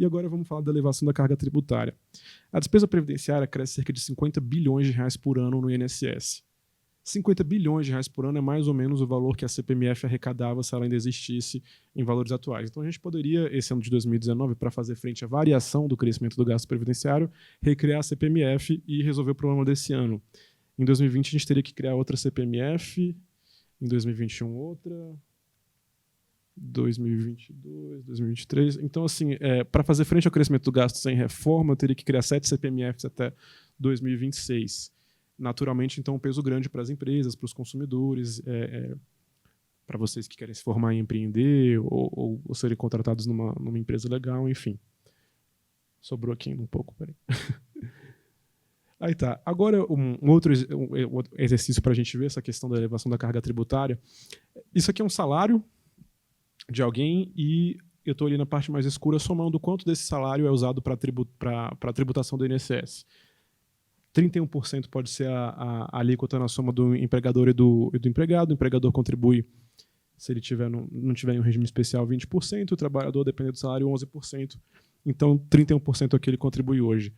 E agora vamos falar da elevação da carga tributária. A despesa previdenciária cresce cerca de 50 bilhões de reais por ano no INSS. 50 bilhões de reais por ano é mais ou menos o valor que a CPMF arrecadava se ela ainda existisse em valores atuais. Então a gente poderia, esse ano de 2019, para fazer frente à variação do crescimento do gasto previdenciário, recriar a CPMF e resolver o problema desse ano. Em 2020 a gente teria que criar outra CPMF, em 2021 outra, 2022, 2023. Então, assim, para fazer frente ao crescimento do gasto sem reforma, eu teria que criar 7 CPMFs até 2026. Naturalmente, então, um peso grande para as empresas, para os consumidores, para vocês que querem se formar em empreender ou serem contratados numa empresa legal, enfim. Sobrou aqui um pouco, peraí. Aí tá. Agora, um outro exercício para a gente ver essa questão da elevação da carga tributária. Isso aqui é um salário de alguém e eu estou ali na parte mais escura somando quanto desse salário é usado para a tributação do INSS. 31% pode ser a alíquota na soma do empregador e do empregado. O empregador contribui, se ele não tiver em um regime especial, 20%. O trabalhador, dependendo do salário, 11%. Então, 31% é o que ele contribui hoje.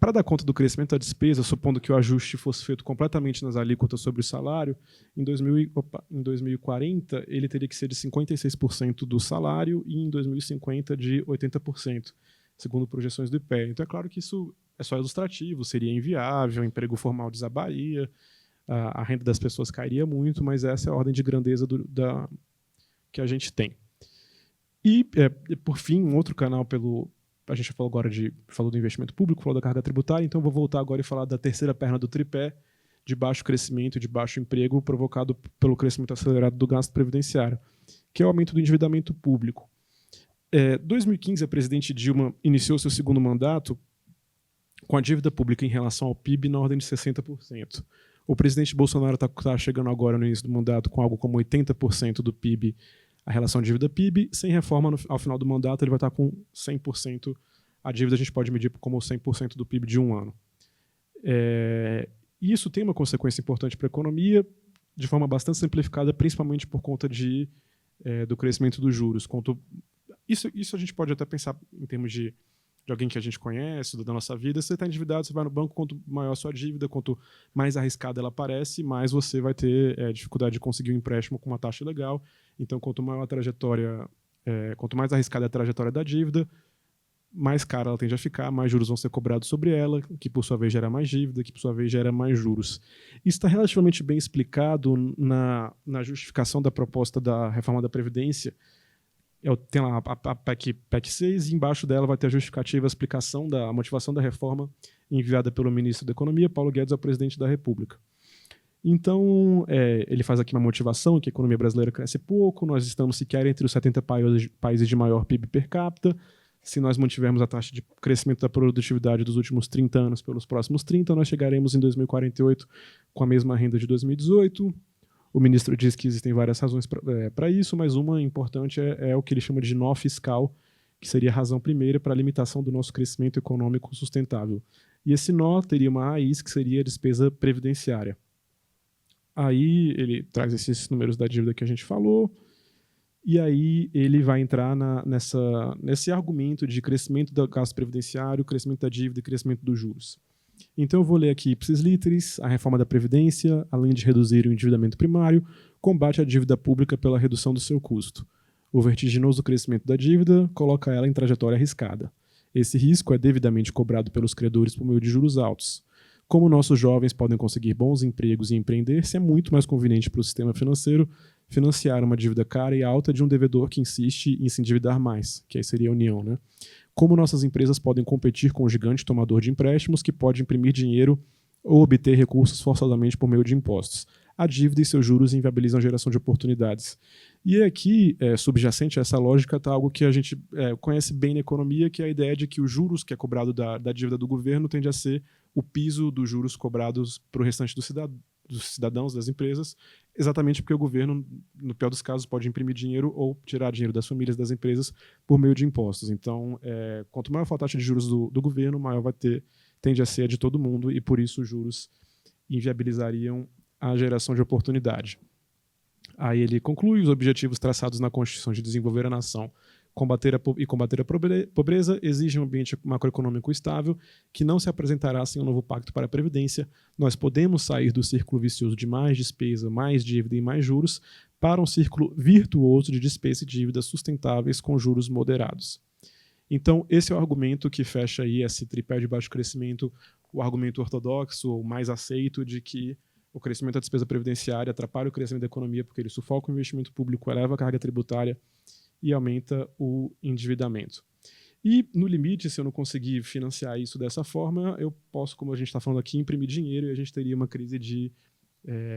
Para dar conta do crescimento da despesa, supondo que o ajuste fosse feito completamente nas alíquotas sobre o salário, em 2040 ele teria que ser de 56% do salário e em 2050 de 80%, segundo projeções do IPEA. Então é claro que isso é só ilustrativo, seria inviável, o emprego formal desabaria, a renda das pessoas cairia muito, mas essa é a ordem de grandeza que a gente tem. E, por fim, um outro canal a gente falou agora falou do investimento público, falou da carga tributária, então vou voltar agora e falar da terceira perna do tripé, de baixo crescimento e de baixo emprego, provocado pelo crescimento acelerado do gasto previdenciário, que é o aumento do endividamento público. Em 2015, a presidente Dilma iniciou seu segundo mandato com a dívida pública em relação ao PIB na ordem de 60%. O presidente Bolsonaro está chegando agora no início do mandato com algo como 80% do PIB, a relação dívida-PIB. Sem reforma, ao final do mandato, ele vai estar com 100%. A dívida a gente pode medir como 100% do PIB de um ano. E isso tem uma consequência importante para a economia, de forma bastante simplificada, principalmente por conta do crescimento dos juros. Isso a gente pode até pensar em termos de alguém que a gente conhece, da nossa vida. Se você está endividado, você vai no banco, quanto maior a sua dívida, quanto mais arriscada ela parece, mais você vai ter dificuldade de conseguir um empréstimo com uma taxa legal. Então, quanto mais arriscada é a trajetória da dívida, mais cara ela tende a ficar, mais juros vão ser cobrados sobre ela, que por sua vez gera mais dívida, que por sua vez gera mais juros. Isso está relativamente bem explicado na justificação da proposta da reforma da Previdência. Tem lá a PEC 6 e embaixo dela vai ter a justificativa, a explicação da motivação da reforma enviada pelo ministro da Economia, Paulo Guedes, ao presidente da República. Então, ele faz aqui uma motivação que a economia brasileira cresce pouco, nós estamos sequer entre os 70 países de maior PIB per capita. Se nós mantivermos a taxa de crescimento da produtividade dos últimos 30 anos pelos próximos 30, nós chegaremos em 2048 com a mesma renda de 2018. O ministro diz que existem várias razões para isso, mas uma importante é o que ele chama de nó fiscal, que seria a razão primeira para a limitação do nosso crescimento econômico sustentável. E esse nó teria uma raiz que seria a despesa previdenciária. Aí ele traz esses números da dívida que a gente falou, e aí ele vai entrar nesse argumento de crescimento do gasto previdenciário, crescimento da dívida e crescimento dos juros. Então eu vou ler aqui ipsis literis, a reforma da Previdência, além de reduzir o endividamento primário, combate a dívida pública pela redução do seu custo. O vertiginoso crescimento da dívida coloca ela em trajetória arriscada. Esse risco é devidamente cobrado pelos credores por meio de juros altos. Como nossos jovens podem conseguir bons empregos e empreender, se é muito mais conveniente para o sistema financeiro financiar uma dívida cara e alta de um devedor que insiste em se endividar mais, que aí seria a União, né? Como nossas empresas podem competir com o gigante tomador de empréstimos que pode imprimir dinheiro ou obter recursos forçosamente por meio de impostos. A dívida e seus juros inviabilizam a geração de oportunidades. E aqui, subjacente a essa lógica, está algo que a gente conhece bem na economia, que é a ideia de que os juros que é cobrado da dívida do governo tende a ser o piso dos juros cobrados para o restante dos cidadãos, das empresas, exatamente porque o governo, no pior dos casos, pode imprimir dinheiro ou tirar dinheiro das famílias, das empresas, por meio de impostos. Então, quanto maior for a taxa de juros do governo, maior tende a ser a de todo mundo, e por isso os juros inviabilizariam a geração de oportunidade. Aí ele conclui: os objetivos traçados na Constituição de desenvolver a nação combater a pobreza exige um ambiente macroeconômico estável que não se apresentará sem um novo pacto para a Previdência. Nós podemos sair do círculo vicioso de mais despesa, mais dívida e mais juros para um círculo virtuoso de despesa e dívida sustentáveis com juros moderados. Então, esse é o argumento que fecha aí esse tripé de baixo crescimento, o argumento ortodoxo, ou mais aceito, de que o crescimento da despesa previdenciária atrapalha o crescimento da economia porque ele sufoca o investimento público, eleva a carga tributária e aumenta o endividamento. E, no limite, se eu não conseguir financiar isso dessa forma, eu posso, como a gente está falando aqui, imprimir dinheiro e a gente teria uma crise de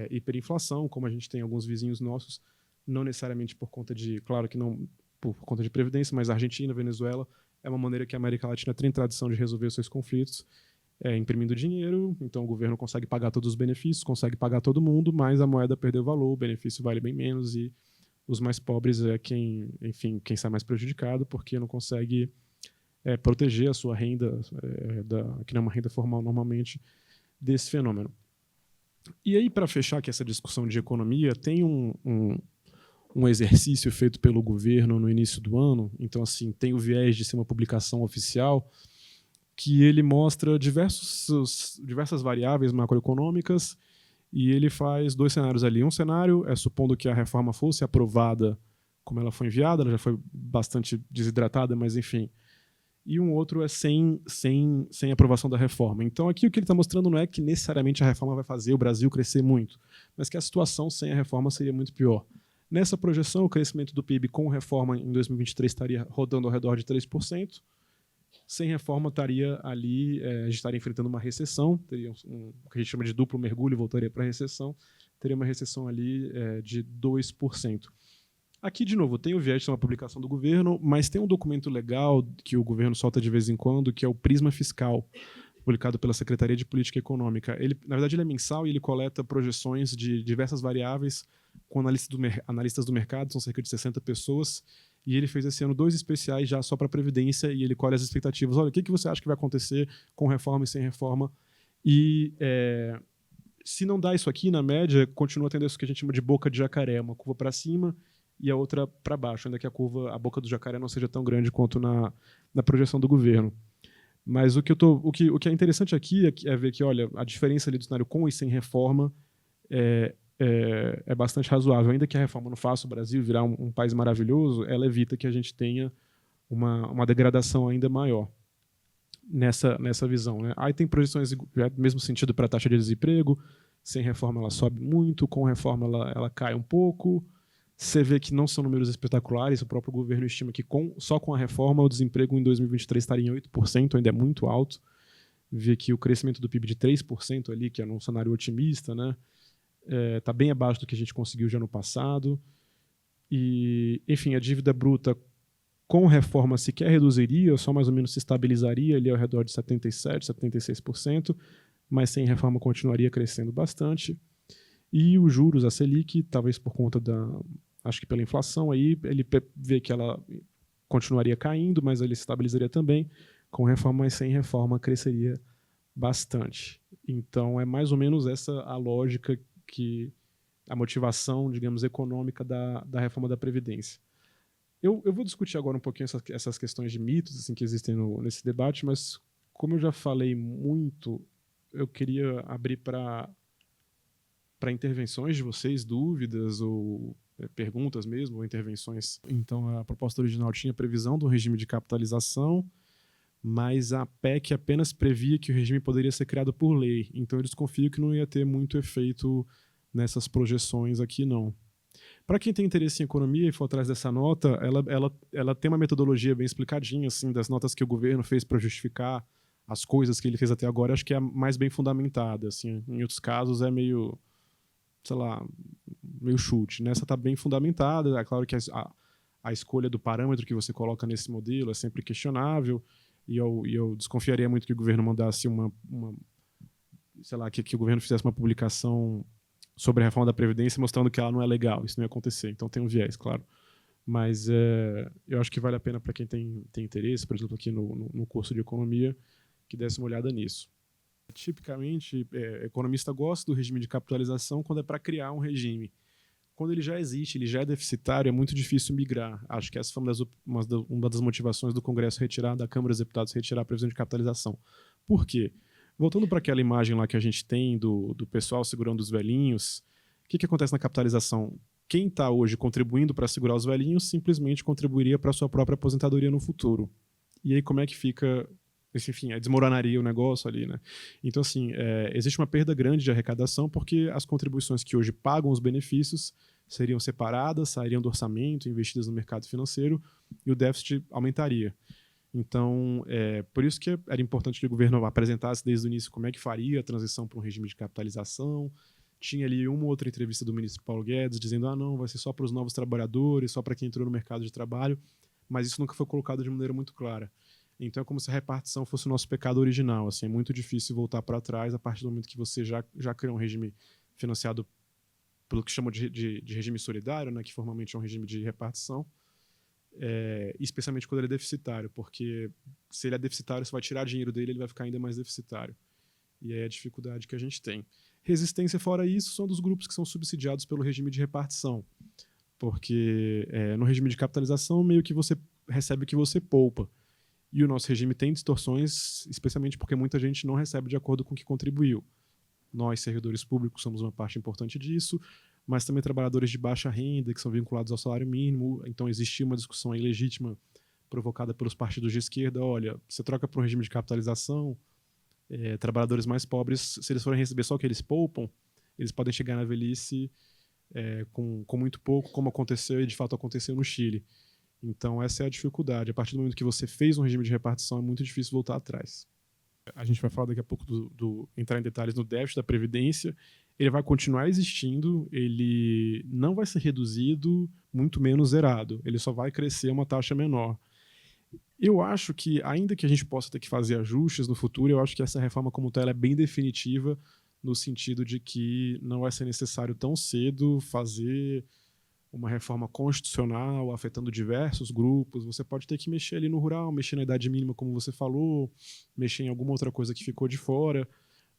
hiperinflação, como a gente tem alguns vizinhos nossos, não necessariamente por conta de, claro que não por conta de previdência, mas a Argentina, Venezuela, é uma maneira que a América Latina tem tradição de resolver os seus conflitos, imprimindo dinheiro, então o governo consegue pagar todos os benefícios, consegue pagar todo mundo, mas a moeda perdeu valor, o benefício vale bem menos e os mais pobres é quem sai mais prejudicado, porque não consegue proteger a sua renda, que não é uma renda formal normalmente, desse fenômeno. E aí, para fechar aqui essa discussão de economia, tem um exercício feito pelo governo no início do ano, então assim, tem o viés de ser uma publicação oficial, que ele mostra diversas variáveis macroeconômicas e ele faz dois cenários ali. Um cenário é supondo que a reforma fosse aprovada como ela foi enviada, ela já foi bastante desidratada, mas enfim. E um outro é sem aprovação da reforma. Então aqui o que ele está mostrando não é que necessariamente a reforma vai fazer o Brasil crescer muito, mas que a situação sem a reforma seria muito pior. Nessa projeção, o crescimento do PIB com reforma em 2023 estaria rodando ao redor de 3%. Sem reforma, estaria ali, a gente estaria enfrentando uma recessão, teria o que a gente chama de duplo mergulho, voltaria para a recessão, teria uma recessão ali de 2%. Aqui, de novo, tem o viés de uma publicação do governo, mas tem um documento legal que o governo solta de vez em quando, que é o Prisma Fiscal, publicado pela Secretaria de Política Econômica. Na verdade, ele é mensal e ele coleta projeções de diversas variáveis com analistas do mercado, são cerca de 60 pessoas, e ele fez esse ano 2 especiais já só para a Previdência, e ele colhe as expectativas. Olha, o que você acha que vai acontecer com reforma e sem reforma? E se não dá isso aqui, na média, continua tendo isso que a gente chama de boca de jacaré, uma curva para cima e a outra para baixo, ainda que a boca do jacaré não seja tão grande quanto na projeção do governo. Mas o que é interessante aqui é ver que, olha, a diferença ali do cenário com e sem reforma é bastante razoável. Ainda que a reforma não faça o Brasil virar um país maravilhoso, ela evita que a gente tenha uma degradação ainda maior nessa visão, né? Aí tem projeções no mesmo sentido para a taxa de desemprego. Sem reforma ela sobe muito, com reforma ela cai um pouco. Você vê que não são números espetaculares, o próprio governo estima que só com a reforma o desemprego em 2023 estaria em 8%, ainda é muito alto. Vê que o crescimento do PIB de 3% ali, que é num cenário otimista, né? Está bem abaixo do que a gente conseguiu já no passado. E, enfim, a dívida bruta com reforma sequer reduziria, só mais ou menos se estabilizaria ali ao redor de 77%, 76%, mas sem reforma continuaria crescendo bastante. E os juros, a Selic, talvez por conta acho que pela inflação, aí ele vê que ela continuaria caindo, mas ele se estabilizaria também. Com reforma, mas sem reforma cresceria bastante. Então é mais ou menos essa a lógica, a motivação, digamos, econômica da reforma da Previdência. Eu vou discutir agora um pouquinho essas questões de mitos assim, que existem nesse debate, mas como eu já falei muito, eu queria abrir para intervenções de vocês, dúvidas ou perguntas mesmo, ou intervenções. Então, a proposta original tinha previsão do regime de capitalização, mas a PEC apenas previa que o regime poderia ser criado por lei. Então, eu desconfio que não ia ter muito efeito nessas projeções aqui, não. Para quem tem interesse em economia e for atrás dessa nota, ela tem uma metodologia bem explicadinha, assim, das notas que o governo fez para justificar as coisas que ele fez até agora. Acho que é a mais bem fundamentada. Assim. Em outros casos é meio, sei lá, meio chute. Nessa está bem fundamentada. É claro que a escolha do parâmetro que você coloca nesse modelo é sempre questionável. E eu desconfiaria muito que o governo mandasse sei lá, que o governo fizesse uma publicação sobre a reforma da Previdência mostrando que ela não é legal. Isso não ia acontecer. Então tem um viés, claro. Mas eu acho que vale a pena para quem tem interesse, por exemplo, aqui no curso de economia, que desse uma olhada nisso. Tipicamente, economista gosta do regime de capitalização quando é para criar um regime. quando ele já existe, ele já é deficitário, é muito difícil migrar. Acho que essa foi uma das motivações do Congresso retirar, da Câmara dos Deputados retirar a previsão de capitalização. Por quê? Voltando para aquela imagem lá que a gente tem do pessoal segurando os velhinhos, o que acontece na capitalização? Quem está hoje contribuindo para segurar os velhinhos simplesmente contribuiria para a sua própria aposentadoria no futuro. E aí como é que fica... Enfim, desmoronaria o negócio ali, né? Então, assim, existe uma perda grande de arrecadação porque as contribuições que hoje pagam os benefícios seriam separadas, sairiam do orçamento, investidas no mercado financeiro e o déficit aumentaria. Então, por isso que era importante que o governo apresentasse desde o início como é que faria a transição para um regime de capitalização. Tinha ali uma ou outra entrevista do ministro Paulo Guedes dizendo não, vai ser só para os novos trabalhadores, só para quem entrou no mercado de trabalho, mas isso nunca foi colocado de maneira muito clara. Então é como se a repartição fosse o nosso pecado original. Assim, é muito difícil voltar para trás a partir do momento que você já criou um regime financiado pelo que chamam de regime solidário, né, que formalmente é um regime de repartição, especialmente quando ele é deficitário, porque se ele é deficitário, você vai tirar dinheiro dele, ele vai ficar ainda mais deficitário. E aí é a dificuldade que a gente tem. Resistência, fora isso, são dos grupos que são subsidiados pelo regime de repartição, porque no regime de capitalização, meio que você recebe o que você poupa. E o nosso regime tem distorções, especialmente porque muita gente não recebe de acordo com o que contribuiu. Nós, servidores públicos, somos uma parte importante disso, mas também trabalhadores de baixa renda, que são vinculados ao salário mínimo. Então, existia uma discussão aí legítima provocada pelos partidos de esquerda. Olha, você troca para um regime de capitalização, trabalhadores mais pobres, se eles forem receber só o que eles poupam, eles podem chegar na velhice com muito pouco, como aconteceu e de fato aconteceu no Chile. Então, essa é a dificuldade. A partir do momento que você fez um regime de repartição, é muito difícil voltar atrás. A gente vai falar daqui a pouco entrar em detalhes no déficit da Previdência. Ele vai continuar existindo, ele não vai ser reduzido, muito menos zerado. Ele só vai crescer uma taxa menor. Eu acho que, ainda que a gente possa ter que fazer ajustes no futuro, eu acho que essa reforma como tal é bem definitiva, no sentido de que não vai ser necessário tão cedo fazer uma reforma constitucional afetando diversos grupos. Você pode ter que mexer ali no rural, mexer na idade mínima, como você falou, mexer em alguma outra coisa que ficou de fora,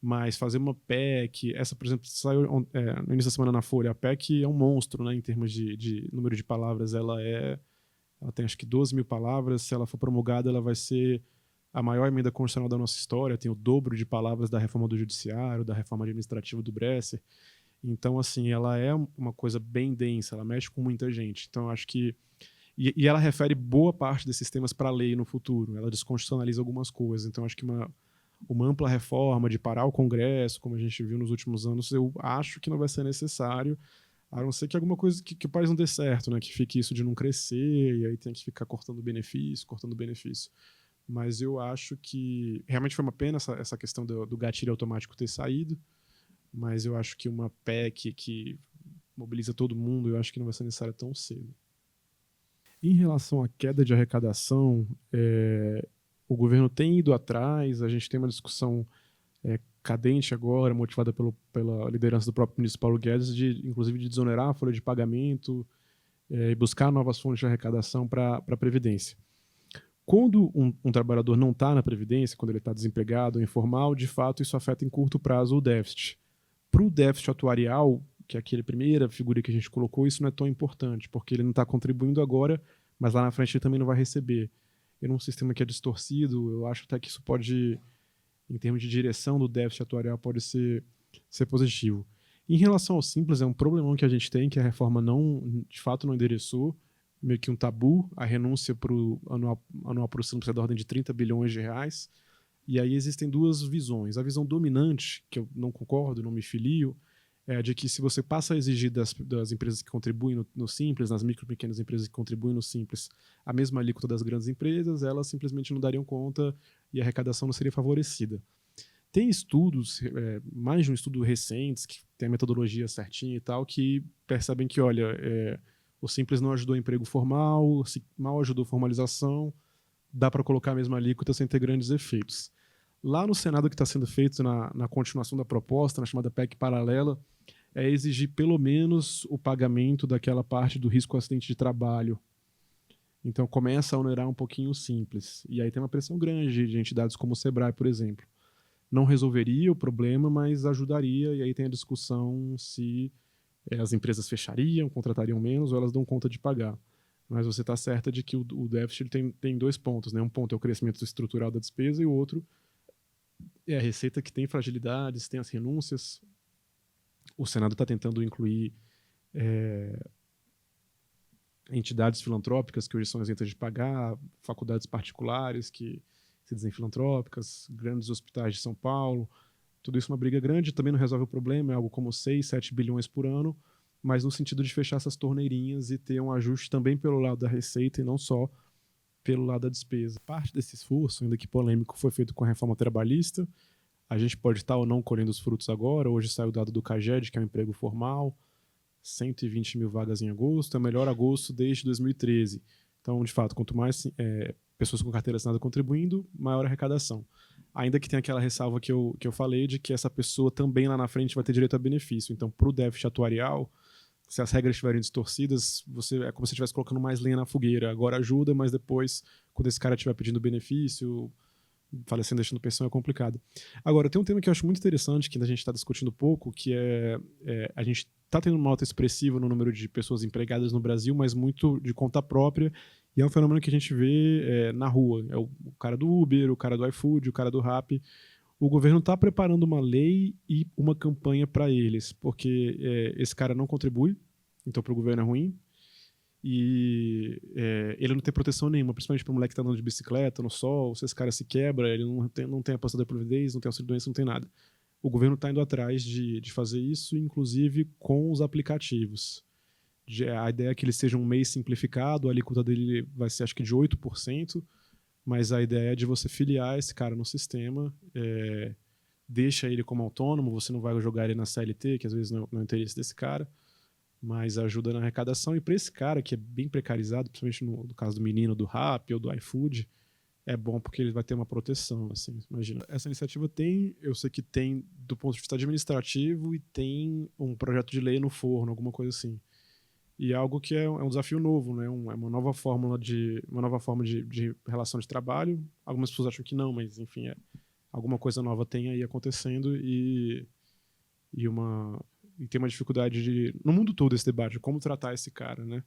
mas fazer uma PEC, essa, por exemplo, saiu no início da semana na Folha, a PEC é um monstro, né, em termos de número de palavras, ela tem acho que 12 mil palavras, se ela for promulgada, ela vai ser a maior emenda constitucional da nossa história, tem o dobro de palavras da reforma do judiciário, da reforma administrativa do Bresser. Então, assim, ela é uma coisa bem densa, ela mexe com muita gente. Então, acho que... E ela refere boa parte desses temas para a lei no futuro. Ela desconstitucionaliza algumas coisas. Então, acho que uma ampla reforma de parar o Congresso, como a gente viu nos últimos anos, eu acho que não vai ser necessário, a não ser que alguma coisa que o país não dê certo, né? Que fique isso de não crescer, e aí tem que ficar cortando benefício. Mas eu acho que... Realmente foi uma pena essa questão do gatilho automático ter saído, mas eu acho que uma PEC que mobiliza todo mundo, eu acho que não vai ser necessária tão cedo. Em relação à queda de arrecadação, o governo tem ido atrás, a gente tem uma discussão cadente agora, motivada pela liderança do próprio ministro Paulo Guedes, inclusive de desonerar a folha de pagamento e buscar novas fontes de arrecadação para a Previdência. Quando um trabalhador não está na Previdência, quando ele está desempregado ou informal, de fato isso afeta em curto prazo o déficit. Para o déficit atuarial, que é aquela primeira figura que a gente colocou, isso não é tão importante, porque ele não está contribuindo agora, mas lá na frente ele também não vai receber. E num sistema que é distorcido, eu acho até que isso pode, em termos de direção do déficit atuarial, pode ser positivo. Em relação ao Simples, é um problemão que a gente tem, que a reforma de fato não endereçou, meio que um tabu, a renúncia para o anual para o Simples é da ordem de 30 bilhões de reais. E aí existem duas visões. A visão dominante, que eu não concordo, não me filio, é a de que se você passa a exigir das empresas que contribuem no Simples, nas micro e pequenas empresas que contribuem no Simples, a mesma alíquota das grandes empresas, elas simplesmente não dariam conta e a arrecadação não seria favorecida. Tem estudos, mais de um estudo recentes, que tem a metodologia certinha e tal, que percebem que, olha, o Simples não ajudou o emprego formal, mal ajudou a formalização, dá para colocar a mesma alíquota sem ter grandes efeitos. Lá no Senado, o que está sendo feito na continuação da proposta, na chamada PEC paralela, é exigir pelo menos o pagamento daquela parte do risco acidente de trabalho. Então começa a onerar um pouquinho o Simples. E aí tem uma pressão grande de entidades como o Sebrae, por exemplo. Não resolveria o problema, mas ajudaria, e aí tem a discussão se as empresas fechariam, contratariam menos, ou elas dão conta de pagar. Mas você está certa de que o déficit tem 2 pontos, né? Um ponto é o crescimento estrutural da despesa e o outro é a receita que tem fragilidades, tem as renúncias. O Senado está tentando incluir entidades filantrópicas que hoje são isentas de pagar, faculdades particulares que se dizem filantrópicas, grandes hospitais de São Paulo. Tudo isso é uma briga grande, também não resolve o problema, é algo como 6, 7 bilhões por ano, mas no sentido de fechar essas torneirinhas e ter um ajuste também pelo lado da receita e não só pelo lado da despesa. Parte desse esforço, ainda que polêmico, foi feito com a reforma trabalhista. A gente pode estar ou não colhendo os frutos agora. Hoje saiu o dado do CAGED, que é um emprego formal, 120 mil vagas em agosto, é o melhor agosto desde 2013. Então, de fato, quanto mais pessoas com carteira assinada contribuindo, maior a arrecadação. Ainda que tenha aquela ressalva que eu falei de que essa pessoa também lá na frente vai ter direito a benefício. Então, para o déficit atuarial, se as regras estiverem distorcidas, é como se estivesse colocando mais lenha na fogueira. Agora ajuda, mas depois, quando esse cara estiver pedindo benefício, falecendo, deixando pensão, é complicado. Agora, tem um tema que eu acho muito interessante, que a gente está discutindo pouco, que a gente está tendo uma alta expressiva no número de pessoas empregadas no Brasil, mas muito de conta própria, e é um fenômeno que a gente vê na rua. É o cara do Uber, o cara do iFood, o cara do Rappi. O governo está preparando uma lei e uma campanha para eles, porque esse cara não contribui, então para o governo é ruim, e ele não tem proteção nenhuma, principalmente para o moleque que está andando de bicicleta no sol. Se esse cara se quebra, ele não tem aposentadoria por previdência, não tem auxílio-doença, não tem nada. O governo está indo atrás de fazer isso, inclusive com os aplicativos. A ideia é que ele seja um MEI simplificado, a alíquota dele vai ser acho que de 8%, mas a ideia é de você filiar esse cara no sistema, deixa ele como autônomo, você não vai jogar ele na CLT, que às vezes não é o interesse desse cara, mas ajuda na arrecadação. E para esse cara que é bem precarizado, principalmente no caso do menino do Rappi ou do iFood, é bom porque ele vai ter uma proteção, assim, imagina. Essa iniciativa eu sei que tem do ponto de vista administrativo e tem um projeto de lei no forno, alguma coisa assim. E é algo que é um desafio novo, né? É uma nova forma de relação de trabalho. Algumas pessoas acham que não, mas enfim, alguma coisa nova tem aí acontecendo e tem uma dificuldade no mundo todo esse debate, de como tratar esse cara, né?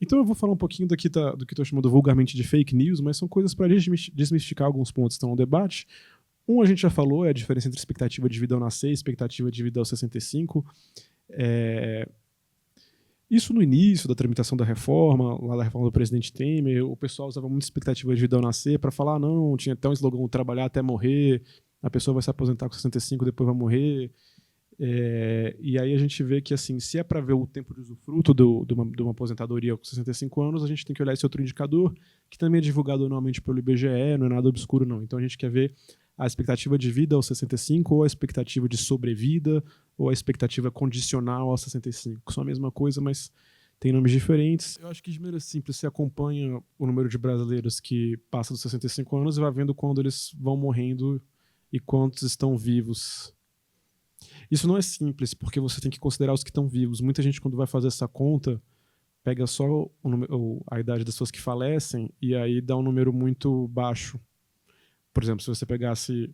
Então eu vou falar um pouquinho do que estou chamando vulgarmente de fake news, mas são coisas para desmistificar alguns pontos que estão no debate. A gente já falou, é a diferença entre expectativa de vida ao nascer e expectativa de vida aos 65. Isso no início da tramitação da reforma, lá da reforma do presidente Temer, o pessoal usava muita expectativa de vida ao nascer para falar, não, tinha até um slogan, trabalhar até morrer, a pessoa vai se aposentar com 65 depois vai morrer. E aí a gente vê que, assim, se é para ver o tempo de usufruto de uma aposentadoria com 65 anos, a gente tem que olhar esse outro indicador, que também é divulgado anualmente pelo IBGE, não é nada obscuro, não. Então a gente quer ver a expectativa de vida aos 65, ou a expectativa de sobrevida, ou a expectativa condicional aos 65. São a mesma coisa, mas tem nomes diferentes. Eu acho que, de maneira simples, você acompanha o número de brasileiros que passa dos 65 anos e vai vendo quando eles vão morrendo e quantos estão vivos. Isso não é simples, porque você tem que considerar os que estão vivos. Muita gente, quando vai fazer essa conta, pega só a idade das pessoas que falecem e aí dá um número muito baixo. Por exemplo, se você pegasse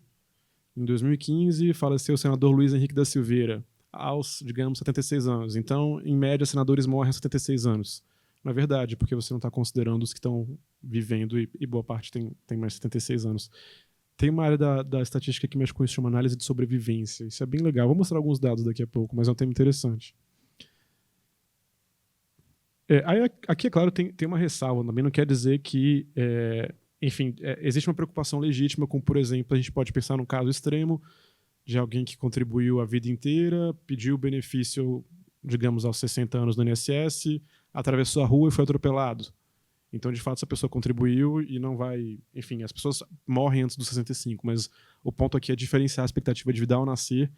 em 2015, faleceu o senador Luiz Henrique da Silveira, aos, digamos, 76 anos. Então, em média, senadores morrem aos 76 anos. Não é verdade, porque você não está considerando os que estão vivendo e boa parte tem mais de 76 anos. Tem uma área da estatística que mexe com isso, chama análise de sobrevivência. Isso é bem legal. Vou mostrar alguns dados daqui a pouco, mas é um tema interessante. Aí, aqui, é claro, tem uma ressalva. Também não quer dizer que... enfim, existe uma preocupação legítima com, por exemplo, a gente pode pensar num caso extremo de alguém que contribuiu a vida inteira, pediu benefício, digamos, aos 60 anos no INSS, atravessou a rua e foi atropelado. Então, de fato, essa pessoa contribuiu e não vai... Enfim, as pessoas morrem antes dos 65, mas o ponto aqui é diferenciar a expectativa de vida ao nascer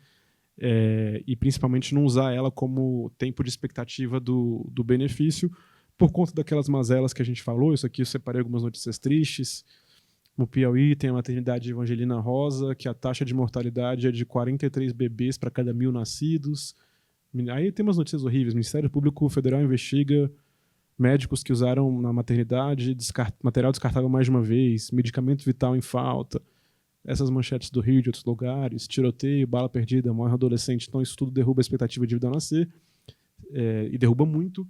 e, principalmente, não usar ela como tempo de expectativa do benefício, por conta daquelas mazelas que a gente falou. Isso aqui eu separei algumas notícias tristes. No Piauí tem a maternidade Evangelina Rosa, que a taxa de mortalidade é de 43 bebês para cada 1.000 nascidos. Aí tem umas notícias horríveis. O Ministério Público Federal investiga médicos que usaram na maternidade material descartável mais de uma vez, medicamento vital em falta. essas manchetes do Rio, de outros lugares, tiroteio, bala perdida, morre um adolescente, então isso tudo derruba a expectativa de vida ao nascer, e derruba muito,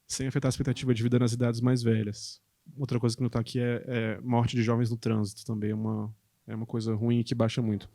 sem afetar a expectativa de vida nas idades mais velhas. Outra coisa que notar aqui é morte de jovens no trânsito, também é uma coisa ruim que baixa muito.